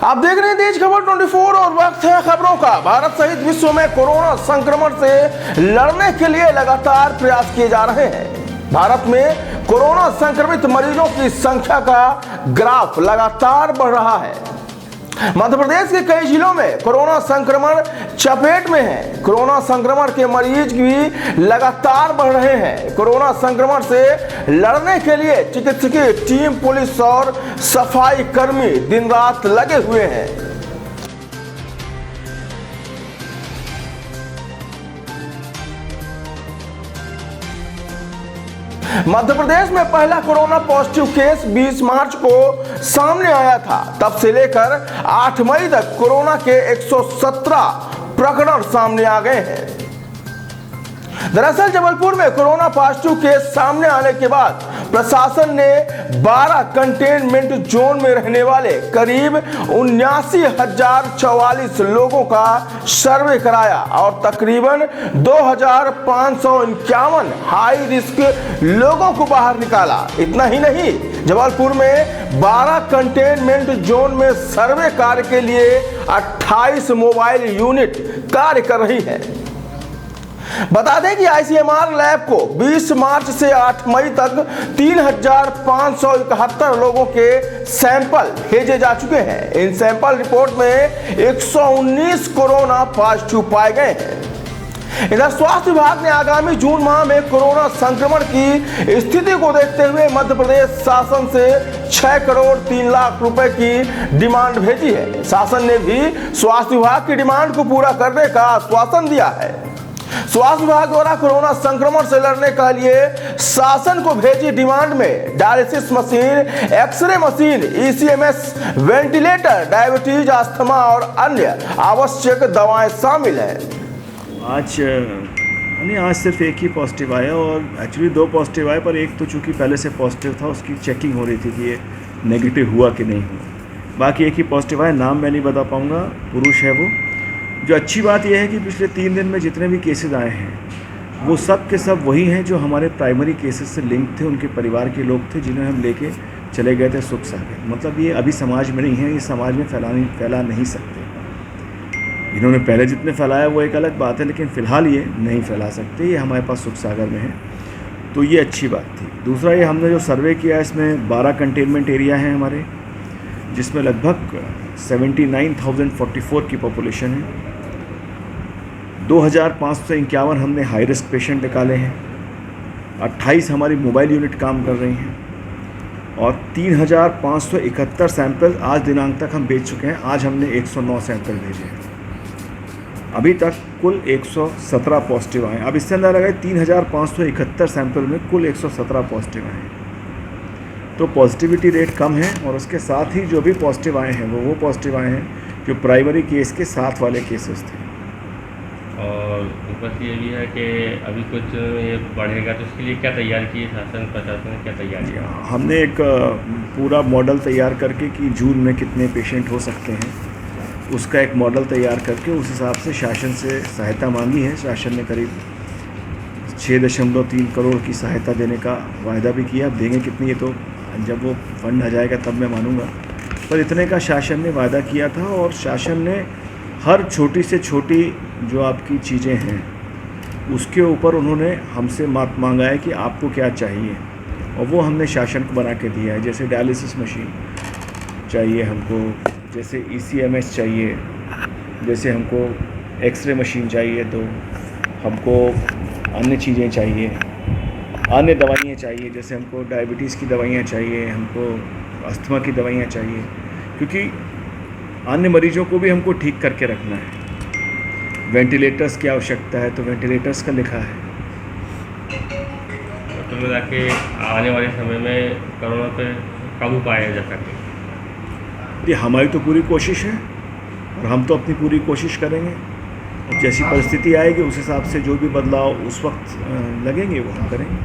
आप देख रहे हैं तेज खबर 24 और वक्त है खबरों का। भारत सहित विश्व में कोरोना संक्रमण से लड़ने के लिए लगातार प्रयास किए जा रहे हैं। भारत में कोरोना संक्रमित मरीजों की संख्या का ग्राफ लगातार बढ़ रहा है। मध्य प्रदेश के कई जिलों में कोरोना संक्रमण चपेट में है। कोरोना संक्रमण के मरीज भी लगातार बढ़ रहे हैं। कोरोना संक्रमण से लड़ने के लिए चिकित्सकीय टीम, पुलिस और सफाई कर्मी दिन रात लगे हुए हैं। मध्य प्रदेश में पहला कोरोना पॉजिटिव केस 20 मार्च को सामने आया था। तब से लेकर 8 मई तक कोरोना के 117 प्रकरण सामने आ गए हैं। दरअसल जबलपुर में कोरोना पॉजिटिव केस सामने आने के बाद प्रशासन ने 12 कंटेनमेंट जोन में रहने वाले करीब 79,044 लोगों का सर्वे कराया और तकरीबन 2,551 हाई रिस्क लोगों को बाहर निकाला। इतना ही नहीं, जबलपुर में 12 कंटेनमेंट जोन में सर्वे कार्य के लिए 28 मोबाइल यूनिट कार्य कर रही है। बता दें कि आईसीएमआर लैब को 20 मार्च से 8 मई तक 3,571 लोगों के सैंपल भेजे जा चुके हैं। इन सैंपल रिपोर्ट में 119 कोरोना पॉजिटिव पाए गए हैं। इधर स्वास्थ्य विभाग ने आगामी जून माह में कोरोना संक्रमण की स्थिति को देखते हुए मध्य प्रदेश शासन से 6 करोड़ 3 लाख रुपए की डिमांड भेजी है। शासन ने भी स्वास्थ्य विभाग की डिमांड को पूरा करने का आश्वासन दिया है। स्वास्थ्य विभाग द्वारा कोरोना संक्रमण से लड़ने के लिए शासन को भेजी डिमांड में dialysis machine, X ray machine, ECMS, ventilator, diabetes, asthma और अन्य आवश्यक दवाएं शामिल हैं। आज सिर्फ एक ही पॉजिटिव आया और एक्चुअली 2 पॉजिटिव आए, पर एक तो चूँकि पहले से पॉजिटिव था, उसकी चेकिंग हो रही थी कि ये नेगेटिव हुआ कि नहीं हुआ। बाकी एक ही पॉजिटिव आया, नाम मैं नहीं बता पाऊँगा, पुरुष है वो। जो अच्छी बात यह है कि पिछले 3 दिन में जितने भी केसेस आए हैं वो सब के सब वही हैं जो हमारे प्राइमरी केसेस से लिंक थे, उनके परिवार के लोग थे जिन्हें हम लेके चले गए थे सुख सागर। मतलब ये अभी समाज में नहीं है, ये समाज में फैला नहीं सकते। इन्होंने पहले जितने फैलाया वो एक अलग बात है, लेकिन फ़िलहाल ये नहीं फैला सकते। ये हमारे पास सुख सागर में है, तो ये अच्छी बात थी। दूसरा, ये हमने जो सर्वे किया इसमें 12 कंटेनमेंट एरिया हैं हमारे, जिसमें लगभग 79,044 की पॉपुलेशन है। 2,551 हमने हाई रिस्क पेशेंट निकाले हैं। 28 हमारी मोबाइल यूनिट काम कर रही हैं और 3,571 सैंपल आज दिनांक तक हम भेज चुके हैं। आज हमने 109 सैंपल भेजे हैं। अभी तक कुल 117 पॉजिटिव आए। अब इससे अंदर लगाए 3,571 सैंपल में कुल 117 पॉजिटिव आए। तो पॉजिटिविटी रेट कम है और उसके साथ ही जो भी पॉजिटिव आए हैं वो पॉजिटिव आए हैं जो प्राइमरी केस के साथ वाले केसेस थे। और ऊपर ये भी है कि अभी कुछ ये बढ़ेगा, तो उसके लिए क्या तैयार किए शासन प्रशासन ने, क्या तैयार किया? हमने एक पूरा मॉडल तैयार करके कि जून में कितने पेशेंट हो सकते हैं, उसका एक मॉडल तैयार करके उस हिसाब से शासन से सहायता मांगी है। शासन ने करीब 6.3 करोड़ की सहायता देने का वायदा भी किया। अब देंगे कितनी, ये तो जब वो फंड आ जाएगा तब मैं मानूंगा, पर इतने का शासन ने वायदा किया था। और शासन ने हर छोटी से छोटी जो आपकी चीज़ें हैं उसके ऊपर उन्होंने हमसे मांगा है कि आपको क्या चाहिए, और वो हमने शासन को बना के दिया है। जैसे डायलिसिस मशीन चाहिए हमको, जैसे ईसीएमएस चाहिए, जैसे हमको एक्सरे मशीन चाहिए, तो हमको अन्य चीज़ें चाहिए, अन्य दवाइयाँ चाहिए, जैसे हमको डायबिटीज़ की दवाइयाँ चाहिए, हमको अस्थमा की दवाइयाँ चाहिए, क्योंकि अन्य मरीजों को भी हमको ठीक करके रखना है। वेंटिलेटर्स की आवश्यकता है, तो वेंटिलेटर्स का लिखा है। तो मिला के आने वाले समय में कोरोना पे काबू पाया जा सके, ये हमारी तो पूरी कोशिश है और हम तो अपनी पूरी कोशिश करेंगे। और जैसी परिस्थिति आएगी उस हिसाब से जो भी बदलाव उस वक्त लगेंगे वो हम करेंगे।